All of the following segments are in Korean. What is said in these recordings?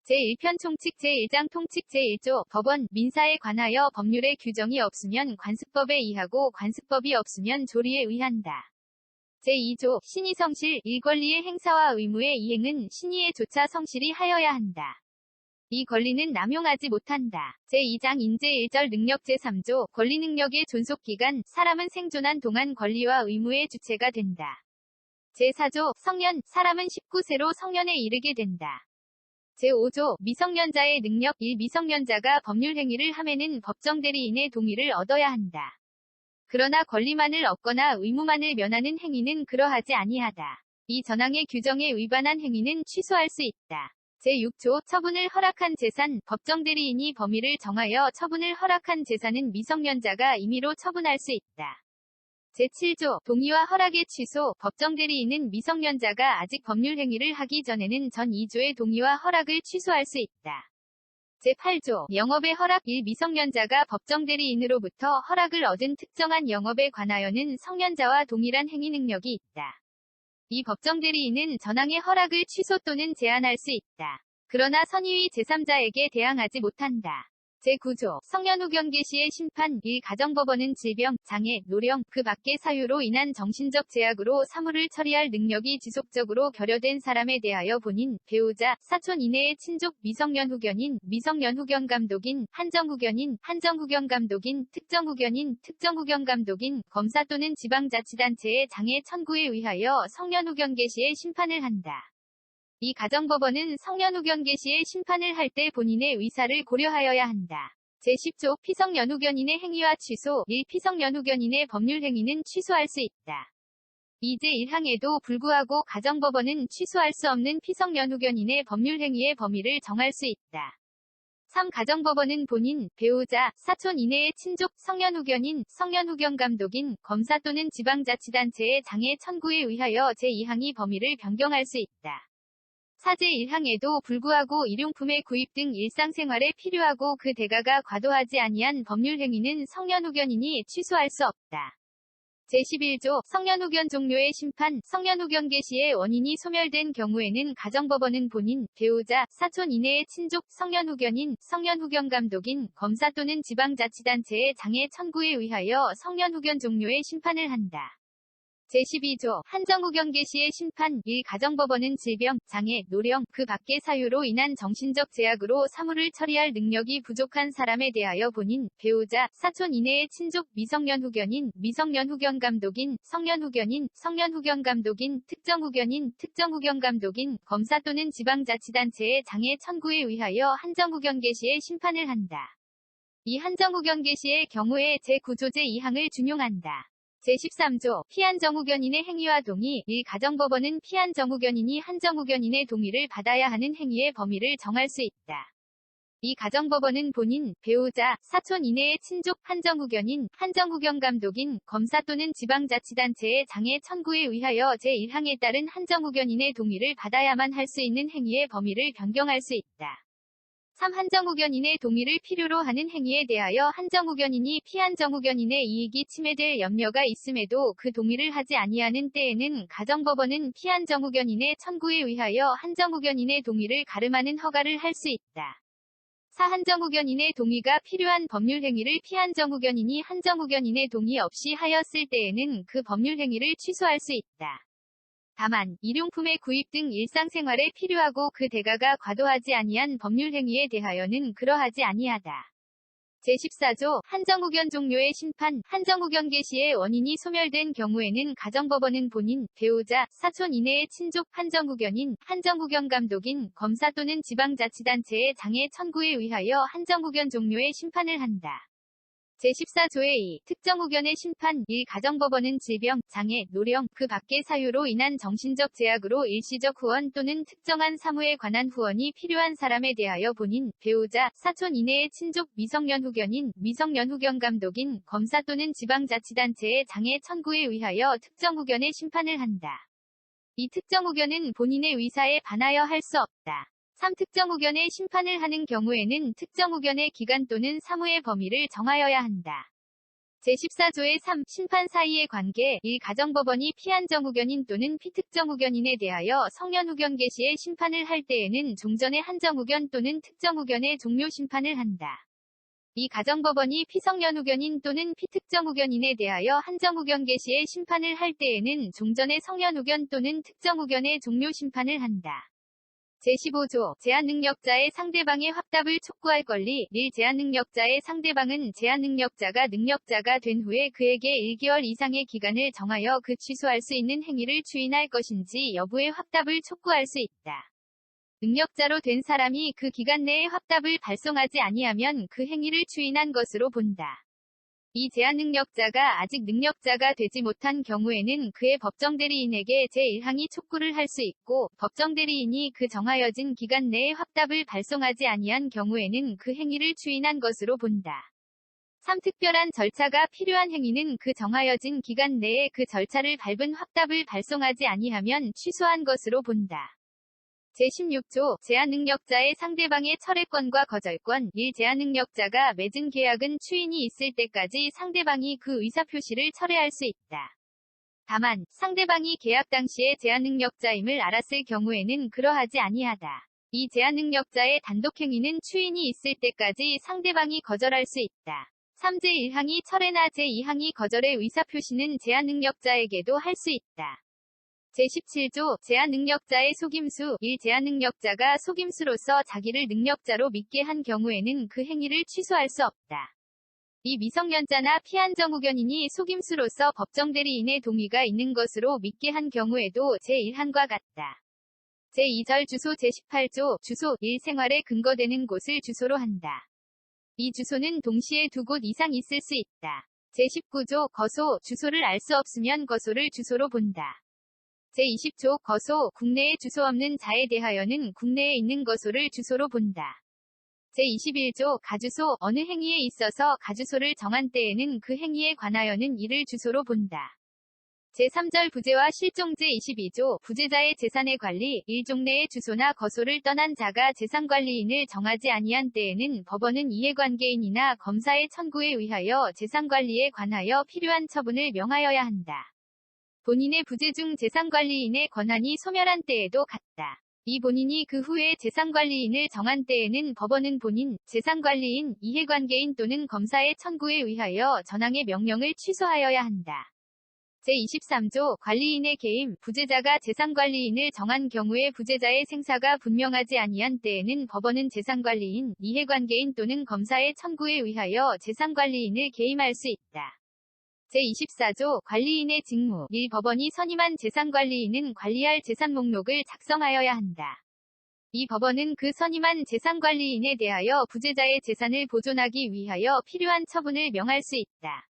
제1편 총칙 제1장 통칙 제1조 법원, 민사에 관하여 법률의 규정이 없으면 관습법에 의하고 관습법이 없으면 조리에 의한다. 제2조 신의성실 일권리의 행사와 의무의 이행은 신의에 조차 성실히 하여야 한다. 이 권리는 남용하지 못한다. 제2장 인제 1절 능력 제3조 권리능력의 존속기간 사람은 생존한 동안 권리와 의무의 주체가 된다. 제4조 성년 사람은 19세로 성년에 이르게 된다. 제5조 미성년자의 능력 1. 미성년자가 법률 행위를 함에는 법정대리인의 동의를 얻어야 한다. 그러나 권리만을 얻거나 의무만을 면하는 행위는 그러하지 아니하다. 이 전항의 규정에 위반한 행위는 취소할 수 있다. 제6조 처분을 허락한 재산 법정대리인이 범위를 정하여 처분을 허락한 재산은 미성년자가 임의로 처분할 수 있다. 제7조 동의와 허락의 취소 법정대리인은 미성년자가 아직 법률 행위를 하기 전에는 전 2조의 동의와 허락을 취소할 수 있다. 제8조 영업의 허락 1. 미성년자가 법정대리인으로부터 허락을 얻은 특정한 영업에 관하여는 성년자와 동일한 행위 능력이 있다. 이 법정대리인은 전항의 허락을 취소 또는 제한할 수 있다. 그러나 선의위 제3자에게 대항하지 못한다. 제9조 성년 후 경계 시의 심판 1. 가정법원은 질병, 장애, 노령, 그 밖의 사유로 인한 정신적 제약으로 사무를 처리할 능력이 지속적으로 결여된 사람에 대하여 본인, 배우자, 사촌 이내의 친족, 미성년 후견인, 미성년 후견 감독인, 한정 후견인, 한정 후견 감독인, 특정 후견인, 특정 후견 감독인, 검사 또는 지방자치단체의 장애 청구에 의하여 성년 후 경계 시의 심판을 한다. 이 가정법원은 성년 후 경계 시의 심판을 할 때 본인의 의사를 고려하여야 한다. 제10조 피성연후견인의 행위와 취소 1. 피성연후견인의 법률 행위는 취소할 수 있다. 이제 1항에도 불구하고 가정법원은 취소할 수 없는 피성연후견인의 법률 행위의 범위를 정할 수 있다. 3. 가정법원은 본인, 배우자, 사촌 이내의 친족, 성년후견인, 성년후견 감독인, 검사 또는 지방자치단체의 장애 청구에 의하여 제2항이 범위를 변경할 수 있다. 사제 1항에도 불구하고 일용품의 구입 등 일상생활에 필요하고 그 대가가 과도하지 아니한 법률 행위는 성년후견인이 취소할 수 없다. 제11조 성년후견 종료의 심판 성년후견 개시의 원인이 소멸된 경우에는 가정법원은 본인, 배우자, 사촌 이내의 친족, 성년후견인, 성년후견 감독인, 검사 또는 지방자치단체의 장애 청구에 의하여 성년후견 종료의 심판을 한다. 제12조 한정후견 개시의 심판 1. 가정법원은 질병, 장애, 노령, 그 밖의 사유로 인한 정신적 제약으로 사무를 처리할 능력이 부족한 사람에 대하여 본인, 배우자, 사촌 이내의 친족, 미성년 후견인, 미성년 후견 감독인, 성년 후견인, 성년 후견 감독인, 특정 후견인, 특정 후견 감독인, 검사 또는 지방자치단체의 장애 청구에 의하여 한정후견 개시의 심판을 한다. 이 한정후견 개시의 경우에 제9조 제2항을 준용한다. 제13조 피한정후견인의 행위와 동의 1. 가정법원은 피한정후견인이 한정후견인의 동의를 받아야 하는 행위의 범위를 정할 수 있다. 이 가정법원은 본인, 배우자, 사촌 이내의 친족, 한정후견인, 한정후견 감독인, 검사 또는 지방자치단체의 장애 청구에 의하여 제1항에 따른 한정후견인의 동의를 받아야만 할 수 있는 행위의 범위를 변경할 수 있다. 3. 한정후견인의 동의를 필요로 하는 행위에 대하여 한정후견인이 피한정후견인의 이익이 침해될 염려가 있음에도 그 동의를 하지 아니하는 때에는 가정법원은 피한정후견인의 청구에 의하여 한정후견인의 동의를 가름하는 허가를 할 수 있다. 4. 한정후견인의 동의가 필요한 법률 행위를 피한정후견인이 한정후견인의 동의 없이 하였을 때에는 그 법률 행위를 취소할 수 있다. 다만 일용품의 구입 등 일상생활에 필요하고 그 대가가 과도하지 아니한 법률 행위에 대하여는 그러하지 아니하다. 제14조 한정후견 종료의 심판 한정후견 개시의 원인이 소멸된 경우에는 가정법원은 본인, 배우자, 사촌 이내의 친족, 한정후견인, 한정후견 감독인, 검사 또는 지방자치단체의 장애 청구에 의하여 한정후견 종료의 심판을 한다. 제14조의 2. 특정후견의 심판 1. 가정법원은 질병, 장애, 노령, 그 밖의 사유로 인한 정신적 제약으로 일시적 후원 또는 특정한 사무에 관한 후원이 필요한 사람에 대하여 본인, 배우자, 사촌 이내의 친족, 미성년 후견인, 미성년 후견 감독인, 검사 또는 지방자치단체의 장애 청구에 의하여 특정후견의 심판을 한다. 이 특정후견은 본인의 의사에 반하여 할 수 없다. 3. 특정후견의 심판을 하는 경우에는 특정후견의 기간 또는 사무의 범위를 정하여야 한다. 제14조의 3. 심판 사이의 관계 1. 가정법원이 피한정후견인 또는 피특정후견인에 대하여 성년후견 개시의 심판을 할 때에는 종전의 한정후견 또는 특정후견의 종료 심판을 한다. 2. 가정법원이 피성년후견인 또는 피특정후견인에 대하여 한정후견 개시의 심판을 할 때에는 종전의 성년후견 또는 특정후견의 종료 심판을 한다. 제15조 제한능력자의 상대방의 확답을 촉구할 권리 1. 제한능력자의 상대방은 제한능력자가 능력자가 된 후에 그에게 1개월 이상의 기간을 정하여 그 취소할 수 있는 행위를 추인할 것인지 여부의 확답을 촉구할 수 있다. 능력자로 된 사람이 그 기간 내에 확답을 발송하지 아니하면 그 행위를 추인한 것으로 본다. 이 제한능력자가 아직 능력자가 되지 못한 경우에는 그의 법정대리인에게 제1항의 촉구를 할 수 있고, 법정대리인이 그 정하여진 기간 내에 확답을 발송하지 아니한 경우에는 그 행위를 추인한 것으로 본다. 3. 특별한 절차가 필요한 행위는 그 정하여진 기간 내에 그 절차를 밟은 확답을 발송하지 아니하면 취소한 것으로 본다. 제16조 제한능력자의 상대방의 철회권과 거절권 1. 제한능력자가 맺은 계약은 추인이 있을 때까지 상대방이 그 의사표시를 철회할 수 있다. 다만 상대방이 계약 당시에 제한능력자임을 알았을 경우에는 그러하지 아니하다. 이 제한능력자의 단독행위는 추인이 있을 때까지 상대방이 거절할 수 있다. 3. 제1항의 철회나 제2항의 거절의 의사표시는 제한능력자에게도 할 수 있다. 제17조 제한능력자의 속임수 1. 제한능력자가 속임수로서 자기를 능력자로 믿게 한 경우에는 그 행위를 취소할 수 없다. 이 미성년자나 피한정후견인이 속임수로서 법정대리인의 동의가 있는 것으로 믿게 한 경우에도 제1항과 같다. 제2절 주소 제18조 주소 1. 생활에 근거되는 곳을 주소로 한다. 이 주소는 동시에 두 곳 이상 있을 수 있다. 제19조 거소 주소를 알 수 없으면 거소를 주소로 본다. 제20조 거소 국내에 주소 없는 자에 대하여는 국내에 있는 거소를 주소로 본다. 제21조 가주소 어느 행위에 있어서 가주소를 정한 때에는 그 행위에 관하여는 이를 주소로 본다. 제3절 부재와 실종 제22조 부재자의 재산의 관리 1종 내의 주소나 거소를 떠난 자가 재산관리인을 정하지 아니한 때에는 법원은 이해관계인이나 검사의 청구에 의하여 재산관리에 관하여 필요한 처분을 명하여야 한다. 본인의 부재 중 재산관리인의 권한이 소멸한 때에도 같다. 이 본인이 그 후에 재산관리인을 정한 때에는 법원은 본인, 재산관리인, 이해관계인 또는 검사의 청구에 의하여 전항의 명령을 취소하여야 한다. 제23조 관리인의 개임 부재자가 재산관리인을 정한 경우에 부재자의 생사가 분명하지 아니한 때에는 법원은 재산관리인, 이해관계인 또는 검사의 청구에 의하여 재산관리인을 개임할 수 있다. 제24조 관리인의 직무 1. 법원이 선임한 재산관리인은 관리할 재산 목록을 작성하여야 한다. 이 법원은 그 선임한 재산관리인에 대하여 부재자의 재산을 보존하기 위하여 필요한 처분을 명할 수 있다.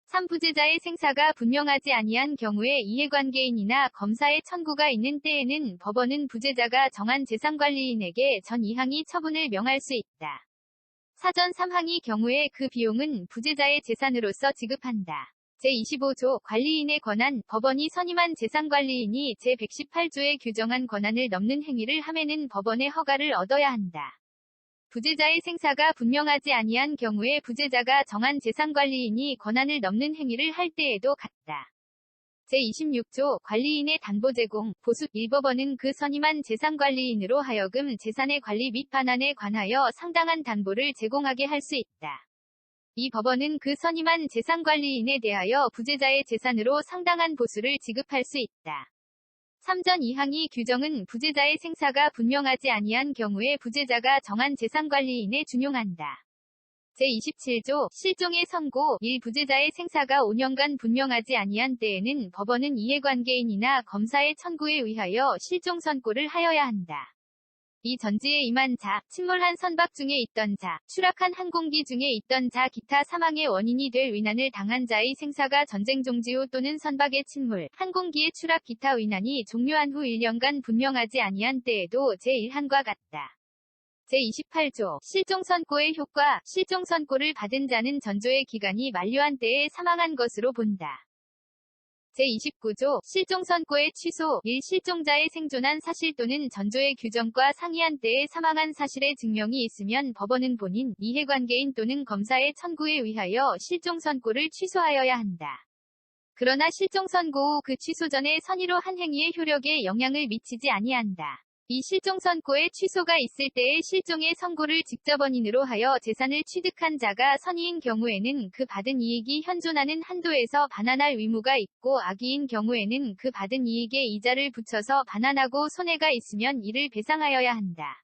3. 부재자의 생사가 분명하지 아니한 경우에 이해관계인이나 검사의 청구가 있는 때에는 법원은 부재자가 정한 재산관리인에게 전 2항의 처분을 명할 수 있다. 사전 3항의 경우에 그 비용은 부재자의 재산으로서 지급한다. 제25조 관리인의 권한 법원이 선임한 재산관리인이 제118조에 규정한 권한을 넘는 행위를 함에는 법원의 허가를 얻어야 한다. 부재자의 생사가 분명하지 아니한 경우에 부재자가 정한 재산관리인이 권한을 넘는 행위를 할 때에도 같다. 제26조 관리인의 담보 제공 보수 1법원은 그 선임한 재산관리인으로 하여금 재산의 관리 및 반환에 관하여 상당한 담보를 제공하게 할 수 있다. 이 법원은 그 선임한 재산관리인에 대하여 부재자의 재산으로 상당한 보수를 지급할 수 있다. 3전 2항의 규정은 부재자의 생사가 분명하지 아니한 경우에 부재자가 정한 재산관리인에 준용한다. 제27조 실종의 선고 1. 부재자의 생사가 5년간 분명하지 아니한 때에는 법원은 이해관계인이나 검사의 청구에 의하여 실종 선고를 하여야 한다. 이 전지에 임한 자, 침몰한 선박 중에 있던 자, 추락한 항공기 중에 있던 자 기타 사망의 원인이 될 위난을 당한 자의 생사가 전쟁 종지 후 또는 선박의 침몰, 항공기의 추락 기타 위난이 종료한 후 1년간 분명하지 아니한 때에도 제1항과 같다. 제28조 실종선고의 효과 실종선고를 받은 자는 전조의 기간이 만료한 때에 사망한 것으로 본다. 제29조 실종선고의 취소 1. 실종자의 생존한 사실 또는 전조의 규정과 상이한 때에 사망한 사실의 증명이 있으면 법원은 본인, 이해관계인 또는 검사의 청구에 의하여 실종선고를 취소하여야 한다. 그러나 실종선고 후 그 취소 전에 선의로 한 행위의 효력에 영향을 미치지 아니한다. 이 실종선고의 취소가 있을 때의 실종의 선고를 직접 원인으로 하여 재산을 취득한 자가 선의인 경우에는 그 받은 이익이 현존하는 한도에서 반환할 의무가 있고 악의인 경우에는 그 받은 이익에 이자를 붙여서 반환하고 손해가 있으면 이를 배상하여야 한다.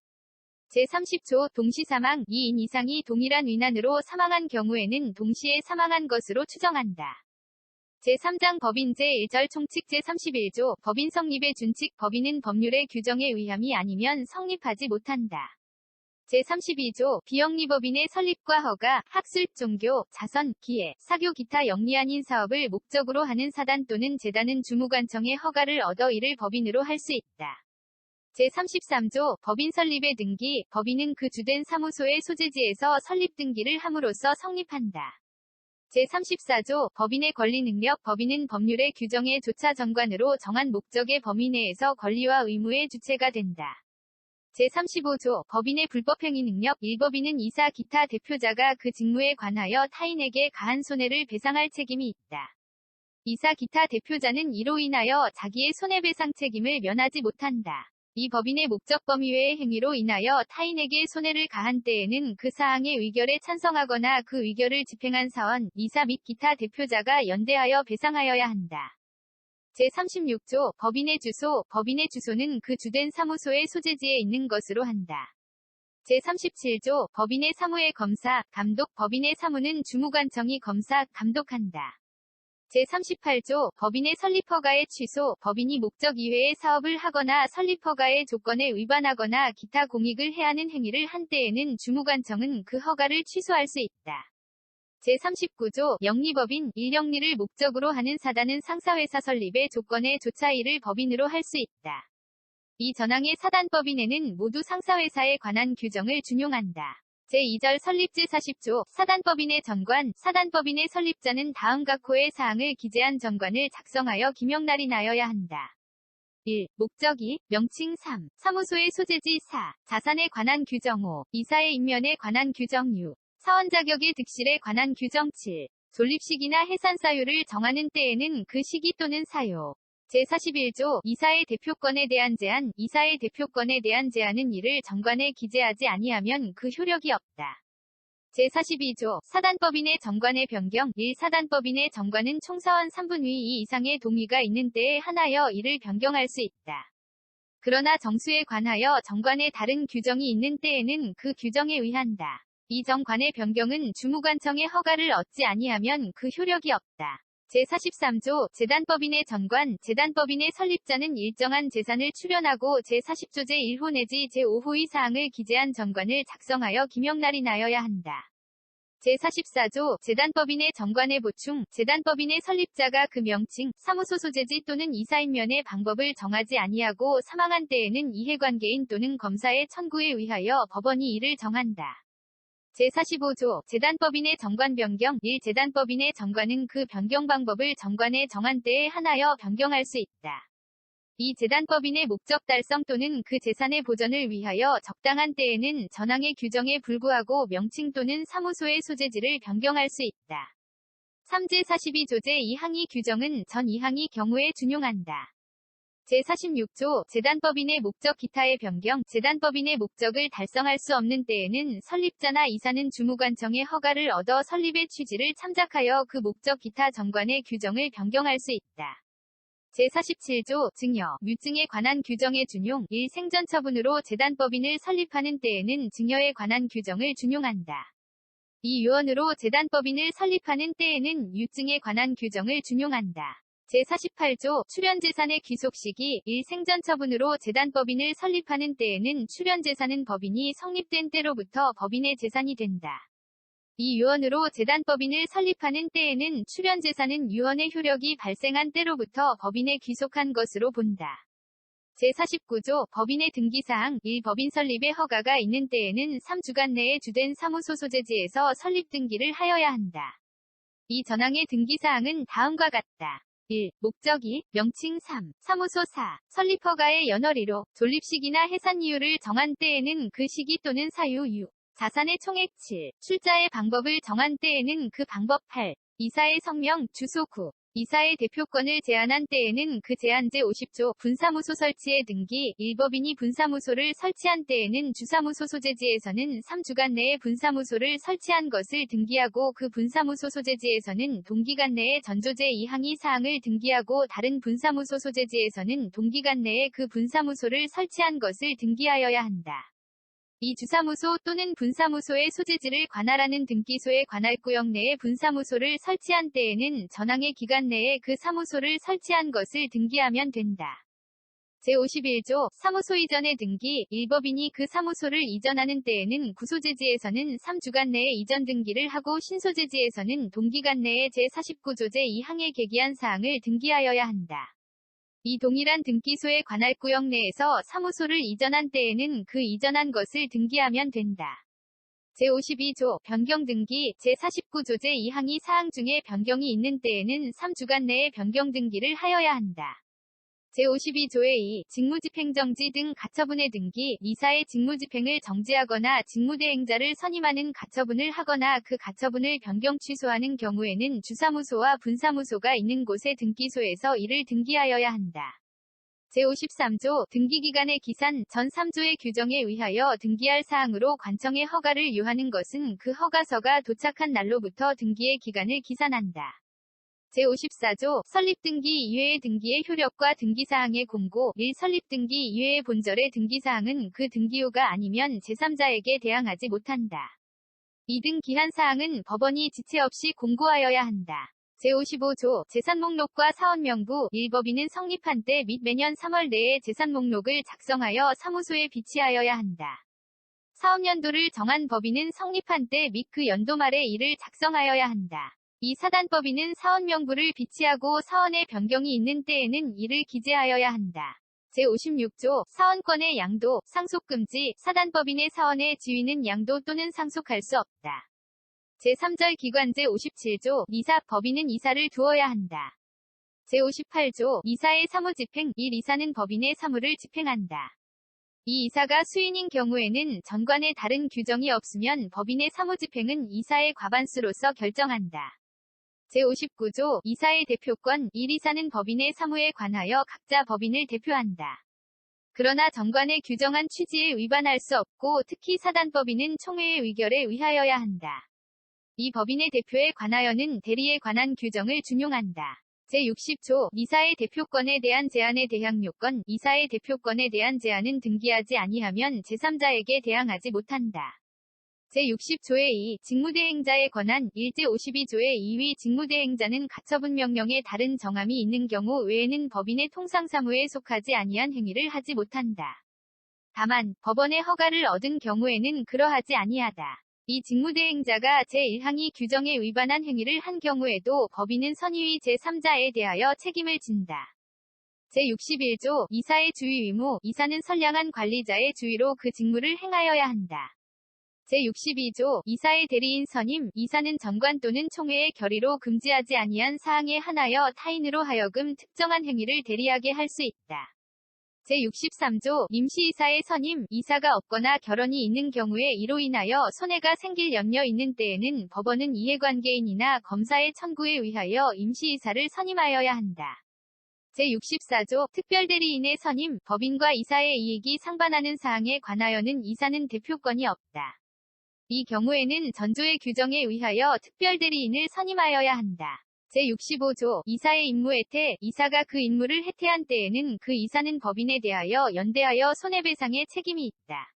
제30조 동시사망 2인 이상이 동일한 위난으로 사망한 경우에는 동시에 사망한 것으로 추정한다. 제3장 법인 제1절 총칙 제31조 법인 성립의 준칙 법인은 법률의 규정에 의함이 아니면 성립하지 못한다. 제32조 비영리법인의 설립과 허가, 학술, 종교, 자선, 기회, 사교 기타 영리 아닌 사업을 목적으로 하는 사단 또는 재단은 주무관청의 허가를 얻어 이를 법인으로 할 수 있다. 제33조 법인 설립의 등기 법인은 그 주된 사무소의 소재지에서 설립 등기를 함으로써 성립한다. 제34조 법인의 권리 능력 법인은 법률의 규정에 조차 정관으로 정한 목적의 범위 내에서 권리와 의무의 주체가 된다. 제35조 법인의 불법행위 능력 1법인은 이사 기타 대표자가 그 직무에 관하여 타인에게 가한 손해를 배상할 책임이 있다. 이사 기타 대표자는 이로 인하여 자기의 손해배상 책임을 면하지 못한다. 이 법인의 목적 범위 외의 행위로 인하여 타인에게 손해를 가한 때에는 그 사항의 의결에 찬성하거나 그 의결을 집행한 사원, 이사 및 기타 대표자가 연대하여 배상하여야 한다. 제36조 법인의 주소 법인의 주소는 그 주된 사무소의 소재지에 있는 것으로 한다. 제37조 법인의 사무의 검사, 감독 법인의 사무는 주무관청이 검사, 감독한다. 제38조 법인의 설립허가의 취소 법인이 목적 이외의 사업을 하거나 설립허가의 조건에 위반하거나 기타 공익을 해하는 행위를 한 때에는 주무관청은 그 허가를 취소할 수 있다. 제39조 영리법인 1영리를 목적으로 하는 사단은 상사회사 설립의 조건에 조차 이를 법인으로 할 수 있다. 이 전항의 사단법인에는 모두 상사회사에 관한 규정을 준용한다. 제2절 설립 제40조 사단법인의 전관 사단법인의 설립자는 다음 각호의 사항을 기재한 전관을 작성하여 기명날인하여야 한다. 1. 목적 2. 명칭 3. 사무소의 소재지 4. 자산에 관한 규정 5. 이사의 임면에 관한 규정 6. 사원 자격의 득실에 관한 규정 7. 존립시기나 해산사유를 정하는 때에는 그 시기 또는 사유. 제41조 이사의 대표권에 대한 제한 이사의 대표권에 대한 제한은 이를 정관에 기재하지 아니하면 그 효력이 없다. 제42조 사단법인의 정관의 변경 1. 사단법인의 정관은 총사원 3분의 2 이상의 동의가 있는 때에 한하여 이를 변경할 수 있다. 그러나 정수에 관하여 정관에 다른 규정이 있는 때에는 그 규정에 의한다. 이 정관의 변경은 주무관청의 허가를 얻지 아니하면 그 효력이 없다. 제43조 재단법인의 전관 재단법인의 설립자는 일정한 재산을 출연하고 제40조 제1호 내지 제5호의 사항을 기재한 전관을 작성하여 기명날인하여야 한다. 제44조 재단법인의 전관의 보충 재단법인의 설립자가 그 명칭, 사무소 소재지 또는 이사인면의 방법을 정하지 아니하고 사망한 때에는 이해관계인 또는 검사의 청구에 의하여 법원이 이를 정한다. 제45조 재단법인의 정관 변경 1. 재단법인의 정관은 그 변경 방법을 정관에 정한 때에 한하여 변경할 수 있다. 2. 재단법인의 목적 달성 또는 그 재산의 보전을 위하여 적당한 때에는 전항의 규정에 불구하고 명칭 또는 사무소의 소재지를 변경할 수 있다. 3. 제42조 제2항의 규정은 전 2항의 경우에 준용한다. 제46조 재단법인의 목적 기타의 변경 재단법인의 목적을 달성할 수 없는 때에는 설립자나 이사는 주무관청의 허가를 얻어 설립의 취지를 참작하여 그 목적 기타 정관의 규정을 변경할 수 있다. 제47조 증여, 뮤증에 관한 규정의 준용 1. 생전처분으로 재단법인을 설립하는 때에는 증여에 관한 규정을 준용한다. 2. 유언으로 재단법인을 설립하는 때에는 유증에 관한 규정을 준용한다. 제48조 출연재산의 귀속시기 1. 생전처분으로 재단법인을 설립하는 때에는 출연재산은 법인이 성립된 때로부터 법인의 재산이 된다. 2. 유언으로 재단법인을 설립하는 때에는 출연재산은 유언의 효력이 발생한 때로부터 법인에 귀속한 것으로 본다. 제49조 법인의 등기사항 1. 법인 설립의 허가가 있는 때에는 3주간 내에 주된 사무소 소재지에서 설립 등기를 하여야 한다. 이 전항의 등기사항은 다음과 같다. 1. 목적 2. 명칭 3. 사무소 4. 설립허가의 연월일호, 존립식이나 해산 이유를 정한 때에는 그 시기 또는 사유 6. 자산의 총액 7. 출자의 방법을 정한 때에는 그 방법 8. 이사의 성명, 주소 9. 이사의 대표권을 제한한 때에는 그 제한제 50조 분사무소 설치의 등기 1법인이 분사무소를 설치한 때에는 주사무소 소재지에서는 3주간 내에 분사무소를 설치한 것을 등기하고 그 분사무소 소재지에서는 동기간 내에 전조제 2항의 사항을 등기하고 다른 분사무소 소재지에서는 동기간 내에 그 분사무소를 설치한 것을 등기하여야 한다. 이 주사무소 또는 분사무소의 소재지를 관할하는 등기소의 관할구역 내에 분사무소를 설치한 때에는 전항의 기간 내에 그 사무소를 설치한 것을 등기하면 된다. 제51조 사무소 이전의 등기 1법인이 그 사무소를 이전하는 때에는 구소재지에서는 3주간 내에 이전 등기를 하고 신소재지에서는 동기간 내에 제49조 제2항에 계기한 사항을 등기하여야 한다. 이 동일한 등기소의 관할구역 내에서 사무소를 이전한 때에는 그 이전한 것을 등기하면 된다. 제52조 변경 등기 제49조 제2항의 사항 중에 변경이 있는 때에는 3주간 내에 변경 등기를 하여야 한다. 제52조의 2. 직무집행정지 등 가처분의 등기 이사의 직무집행을 정지하거나 직무대행자를 선임하는 가처분을 하거나 그 가처분을 변경 취소하는 경우에는 주사무소와 분사무소가 있는 곳의 등기소에서 이를 등기하여야 한다. 제53조 등기기간의 기산 전 3조의 규정에 의하여 등기할 사항으로 관청의 허가를 요하는 것은 그 허가서가 도착한 날로부터 등기의 기간을 기산한다. 제54조 설립등기 이외의 등기의 효력과 등기사항의 공고 1. 설립등기 이외의 본절의 등기사항은 그 등기요가 아니면 제3자에게 대항하지 못한다. 2. 등 기한사항은 법원이 지체 없이 공고하여야 한다. 제55조 재산목록과 사원명부 1법인은 성립한 때 및 매년 3월 내에 재산목록을 작성하여 사무소에 비치하여야 한다. 사업연도를 정한 법인은 성립한 때 및 그 연도 말에 이를 작성하여야 한다. 이 사단법인은 사원명부를 비치하고 사원의 변경이 있는 때에는 이를 기재하여야 한다. 제56조 사원권의 양도, 상속금지 사단법인의 사원의 지위는 양도 또는 상속할 수 없다. 제3절 기관제 57조 이사 법인은 이사를 두어야 한다. 제58조 이사의 사무집행 1. 이사는 법인의 사무를 집행한다. 이 이사가 수인인 경우에는 전관에 다른 규정이 없으면 법인의 사무집행은 이사의 과반수로서 결정한다. 제59조 이사의 대표권 1. 이사는 법인의 사무에 관하여 각자 법인을 대표한다. 그러나 정관에 규정한 취지에 위반할 수 없고 특히 사단법인은 총회의 의결에 의하여야 한다. 이 법인의 대표에 관하여는 대리에 관한 규정을 준용한다. 제60조 이사의 대표권에 대한 제한에 대항 요건 이사의 대표권에 대한 제한은 등기하지 아니하면 제3자에게 대항하지 못한다. 제60조의 2. 직무대행자의 권한 1. 제52조의 2위 직무대행자는 가처분 명령에 다른 정함이 있는 경우 외에는 법인의 통상사무에 속하지 아니한 행위를 하지 못한다. 다만 법원의 허가를 얻은 경우에는 그러하지 아니하다. 이 직무대행자가 제1항의 규정에 위반한 행위를 한 경우에도 법인은 선의위 제3자에 대하여 책임을 진다. 제61조 이사의 주의 의무 이사는 선량한 관리자의 주의로 그 직무를 행하여야 한다. 제62조 이사의 대리인 선임 이사는 정관 또는 총회의 결의로 금지하지 아니한 사항에 한하여 타인으로 하여금 특정한 행위를 대리하게 할 수 있다. 제63조 임시이사의 선임 이사가 없거나 결혼이 있는 경우에 이로 인하여 손해가 생길 염려 있는 때에는 법원은 이해관계인이나 검사의 청구에 의하여 임시이사를 선임하여야 한다. 제64조 특별대리인의 선임 법인과 이사의 이익이 상반하는 사항에 관하여는 이사는 대표권이 없다. 이 경우에는 전조의 규정에 의하여 특별대리인을 선임하여야 한다. 제65조 이사의 임무 해태 이사가 그 임무를 해태한 때에는 그 이사는 법인에 대하여 연대하여 손해배상의 책임이 있다.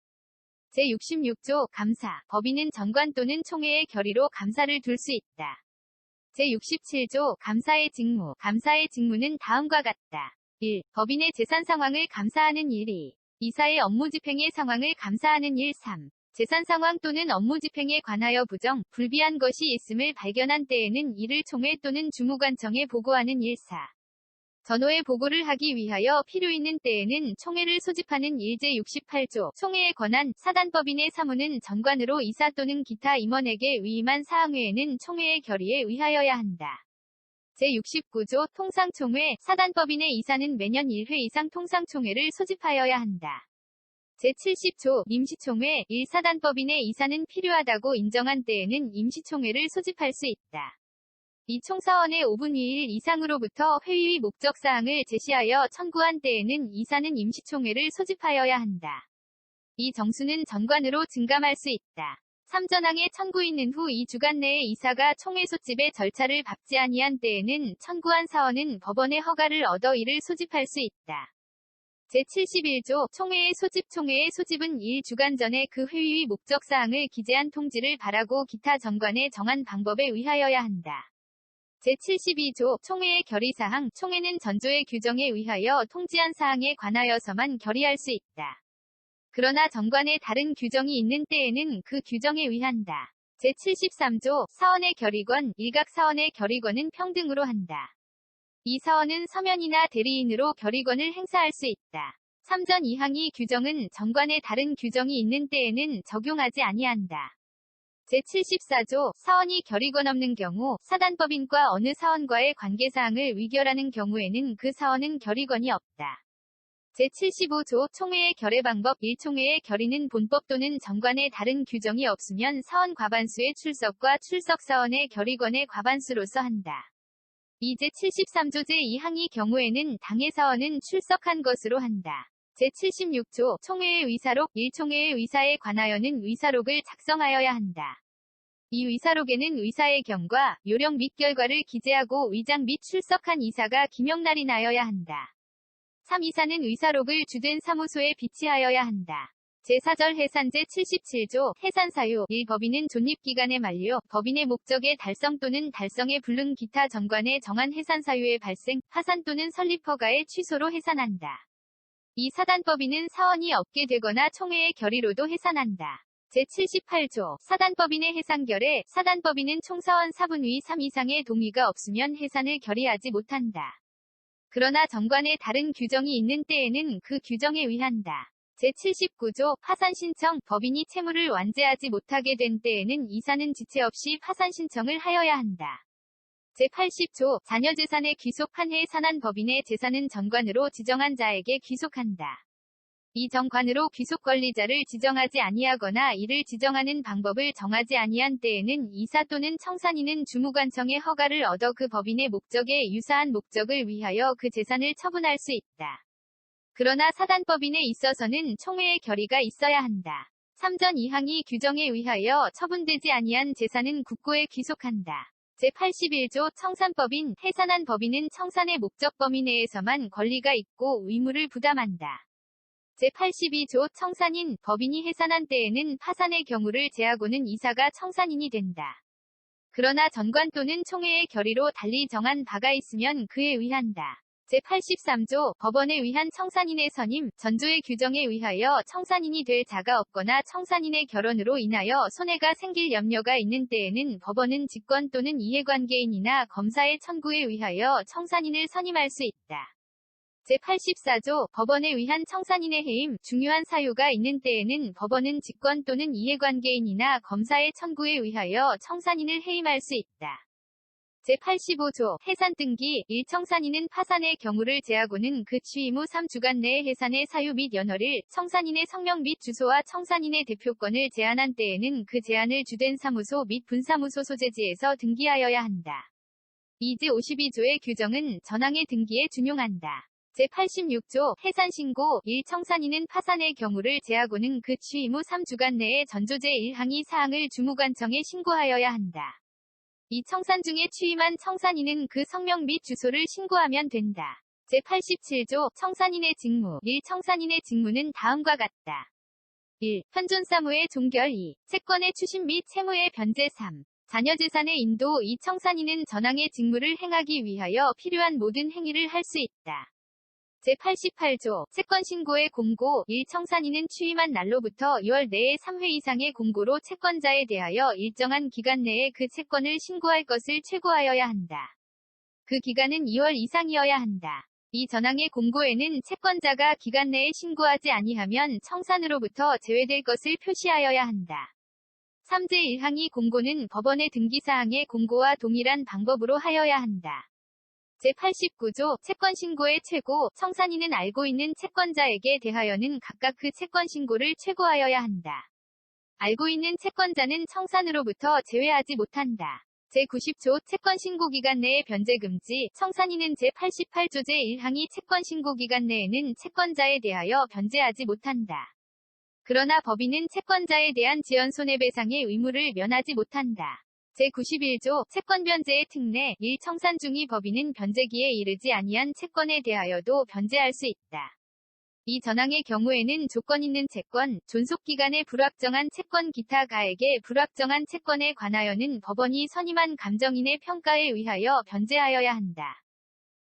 제66조 감사 법인은 정관 또는 총회의 결의로 감사를 둘 수 있다. 제67조 감사의 직무 감사의 직무는 다음과 같다. 1. 법인의 재산 상황을 감사하는 일 2. 이사의 업무 집행의 상황을 감사하는 일 3. 재산 상황 또는 업무 집행에 관하여 부정, 불비한 것이 있음을 발견한 때에는 이를 총회 또는 주무관청에 보고하는 일 4. 전호의 보고를 하기 위하여 필요 있는 때에는 총회를 소집하는 일제 68조 총회의 권한 사단법인의 사무는 전관으로 이사 또는 기타 임원에게 위임한 사항 외에는 총회의 결의에 의하여야 한다. 제69조 통상총회 사단법인의 이사는 매년 1회 이상 통상총회를 소집하여야 한다. 제70조 임시총회 1사단법인의 이사는 필요하다고 인정한 때에는 임시총회를 소집할 수 있다. 이 총사원의 5분 2일 이상으로부터 회의 목적사항을 제시하여 청구한 때에는 이사는 임시총회를 소집하여야 한다. 이 정수는 전관으로 증감할 수 있다. 3전항에 청구 있는 후 2주간 내에 이사가 총회 소집의 절차를 밟지 아니한 때에는 청구한 사원은 법원의 허가를 얻어 이를 소집할 수 있다. 제71조 총회의 소집은 1주간 전에 그 회의 목적사항을 기재한 통지를 발하고 기타 전관에 정한 방법에 의하여야 한다. 제72조 총회의 결의사항 총회는 전조의 규정에 의하여 통지한 사항에 관하여서만 결의할 수 있다. 그러나 전관에 다른 규정이 있는 때에는 그 규정에 의한다. 제73조 사원의 결의권 일각 사원의 결의권은 평등으로 한다. 이 사원은 서면이나 대리인으로 결의권을 행사할 수 있다. 3전 2항 이 규정은 전관에 다른 규정이 있는 때에는 적용하지 아니한다. 제74조 사원이 결의권 없는 경우 사단법인과 어느 사원과의 관계사항을 의결하는 경우에는 그 사원은 결의권이 없다. 제75조 총회의 결의 방법 1총회의 결의는 본법 또는 전관에 다른 규정이 없으면 사원 과반수의 출석과 출석사원의 결의권의 과반수로서 한다. 이제 73조 제2항의 경우에는 당의 사원은 출석한 것으로 한다. 제76조 총회의 의사록 1총회의 의사에 관하여는 의사록을 작성하여야 한다. 이 의사록에는 의사의 경과, 요령 및 결과를 기재하고 의장 및 출석한 이사가 기명날인하여야 한다. 3이사는 의사록을 주된 사무소에 비치하여야 한다. 제4절 해산 제77조 해산사유 1. 법인은 존립기간의 만료, 법인의 목적의 달성 또는 달성에 불능 기타 전관에 정한 해산사유의 발생, 파산 또는 설립허가의 취소로 해산한다. 2. 사단법인은 사원이 없게 되거나 총회의 결의로도 해산한다. 제78조 사단법인의 해산결에 사단법인은 총사원 4분의 3 이상의 동의가 없으면 해산을 결의하지 못한다. 그러나 전관에 다른 규정이 있는 때에는 그 규정에 의한다. 제79조 파산 신청 법인이 채무를 완제하지 못하게 된 때에는 이사는 지체 없이 파산 신청을 하여야 한다. 제80조 자녀재산의 귀속 판회에 산한 법인의 재산은 전관으로 지정한 자에게 귀속한다. 이 정관으로 귀속 권리자를 지정하지 아니하거나 이를 지정하는 방법을 정하지 아니한 때에는 이사 또는 청산인은 주무관청의 허가를 얻어 그 법인의 목적에 유사한 목적을 위하여 그 재산을 처분할 수 있다. 그러나 사단법인에 있어서는 총회의 결의가 있어야 한다. 3전 2항의 규정에 의하여 처분되지 아니한 재산은 국고에 귀속한다. 제81조 청산법인 해산한 법인은 청산의 목적 범위 내에서만 권리가 있고 의무를 부담한다. 제82조 청산인 법인이 해산한 때에는 파산의 경우를 제하고는 이사가 청산인이 된다. 그러나 전관 또는 총회의 결의로 달리 정한 바가 있으면 그에 의한다. 제83조 법원에 의한 청산인의 선임, 전조의 규정에 의하여 청산인이 될 자가 없거나 청산인의 결혼으로 인하여 손해가 생길 염려가 있는 때에는 법원은 직권 또는 이해관계인이나 검사의 청구에 의하여 청산인을 선임할 수 있다. 제84조 법원에 의한 청산인의 해임, 중요한 사유가 있는 때에는 법원은 직권 또는 이해관계인이나 검사의 청구에 의하여 청산인을 해임할 수 있다. 제85조 해산 등기 1. 청산인은 파산의 경우를 제하고는 그 취임 후 3주간 내에 해산의 사유 및 연월일, 청산인의 성명 및 주소와 청산인의 대표권을 제한한 때에는 그 제한을 주된 사무소 및 분사무소 소재지에서 등기하여야 한다. 2. 제52조의 규정은 전항의 등기에 준용한다. 제86조 해산신고 1. 청산인은 파산의 경우를 제하고는 그 취임 후 3주간 내에 전조 제1항의 사항을 주무관청에 신고하여야 한다. 이 청산 중에 취임한 청산인은 그 성명 및 주소를 신고하면 된다. 제87조 청산인의 직무 1. 청산인의 직무는 다음과 같다. 1. 현존사무의 종결 2. 채권의 추심 및 채무의 변제 3. 자녀재산의 인도 2. 청산인은 전항의 직무를 행하기 위하여 필요한 모든 행위를 할 수 있다. 제88조 채권 신고의 공고 1. 청산인은 취임한 날로부터 2월 내에 3회 이상의 공고로 채권자에 대하여 일정한 기간 내에 그 채권을 신고할 것을 최고하여야 한다. 그 기간은 2월 이상이어야 한다. 이 전항의 공고에는 채권자가 기간 내에 신고하지 아니하면 청산으로부터 제외될 것을 표시하여야 한다. 3제1항의 공고는 법원의 등기사항의 공고와 동일한 방법으로 하여야 한다. 제89조 채권신고의 최고, 청산인은 알고 있는 채권자에게 대하여는 각각 그 채권신고를 최고하여야 한다. 알고 있는 채권자는 청산으로부터 제외하지 못한다. 제90조 채권신고기간 내의 변제금지, 청산인은 제88조 제1항이 채권신고기간 내에는 채권자에 대하여 변제하지 못한다. 그러나 법인은 채권자에 대한 지연손해배상의 의무를 면하지 못한다. 제91조 채권변제의 특례 1. 청산 중이 법인은 변제기에 이르지 아니한 채권에 대하여도 변제할 수 있다. 이 전항의 경우에는 조건 있는 채권, 존속기간에 불확정한 채권 기타 가액에 불확정한 채권에 관하여는 법원이 선임한 감정인의 평가에 의하여 변제하여야 한다.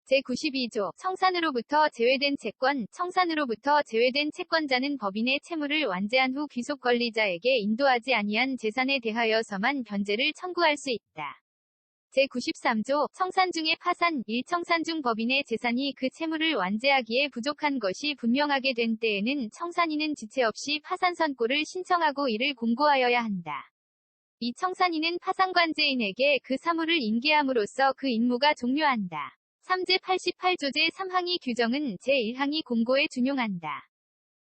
제92조 청산으로부터 제외된 채권, 청산으로부터 제외된 채권자는 법인의 채무를 완제한 후 귀속 권리자에게 인도하지 아니한 재산에 대하여서만 변제를 청구할 수 있다. 제93조 청산 중의 파산 1. 청산 중 법인의 재산이 그 채무를 완제하기에 부족한 것이 분명하게 된 때에는 청산인은 지체 없이 파산 선고를 신청하고 이를 공고하여야 한다. 이 청산인은 파산관제인에게 그 사무를 인계함으로써 그 임무가 종료한다. 3제 88조 제3항의 규정은 제1항이 공고에 준용한다.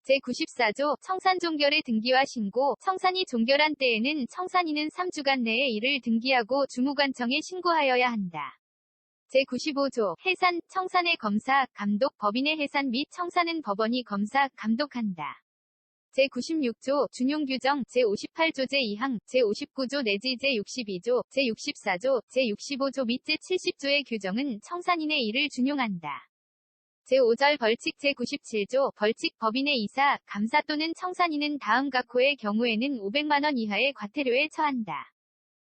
제94조 청산 종결의 등기와 신고, 청산이 종결한 때에는 청산인은 3주간 내에 이를 등기하고 주무관청에 신고하여야 한다. 제95조 해산, 청산의 검사, 감독, 법인의 해산 및 청산은 법원이 검사, 감독한다. 제96조 준용규정 제58조 제2항, 제59조 내지 제62조, 제64조, 제65조 및 제70조의 규정은 청산인의 일을 준용한다. 제5절 벌칙 제97조 벌칙 법인의 이사, 감사 또는 청산인은 다음 각호의 경우에는 500만원 이하의 과태료에 처한다.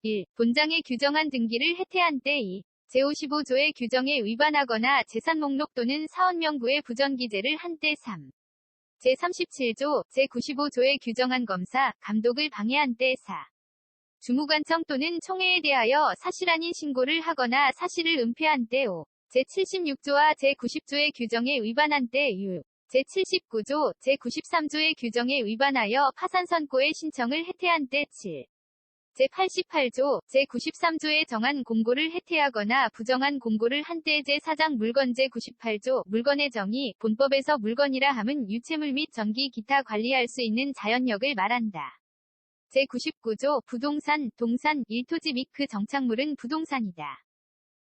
1. 본장에 규정한 등기를 해태한 때 2. 제55조의 규정에 위반하거나 재산 목록 또는 사원명부의 부정기재를 한 때 3. 제37조, 제95조에 규정한 검사, 감독을 방해한 때 4. 주무관청 또는 총회에 대하여 사실 아닌 신고를 하거나 사실을 은폐한 때 5. 제76조와 제90조의 규정에 위반한 때 6. 제79조, 제93조의 규정에 위반하여 파산선고의 신청을 해태한 때 7. 제88조, 제93조에 정한 공고를 해태하거나 부정한 공고를 한 때 제4장 물건 제98조 물건의 정의, 본법에서 물건이라 함은 유체물 및 전기 기타 관리할 수 있는 자연력을 말한다. 제99조 부동산, 동산, 일토지 및 그 정착물은 부동산이다.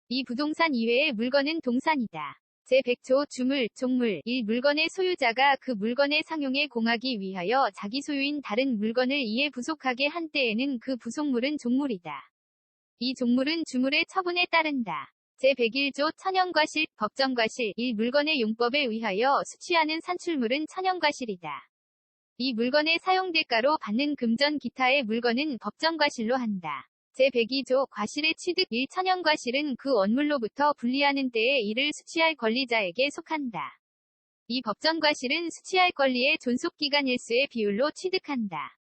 이 부동산 이외의 물건은 동산이다. 제100조 주물, 종물 1. 물건의 소유자가 그 물건의 상용에 공하기 위하여 자기 소유인 다른 물건을 이에 부속하게 한 때에는 그 부속물은 종물이다. 이 종물은 주물의 처분에 따른다. 제101조 천연과실, 법정과실 1. 물건의 용법에 의하여 수취하는 산출물은 천연과실이다. 이 물건의 사용대가로 받는 금전 기타의 물건은 법정과실로 한다. 제102조 과실의 취득 1. 천연과실은 그 원물로부터 분리하는 때에 이를 수취할 권리자에게 속한다. 이 법정과실은 수취할 권리의 존속기간 일수의 비율로 취득한다.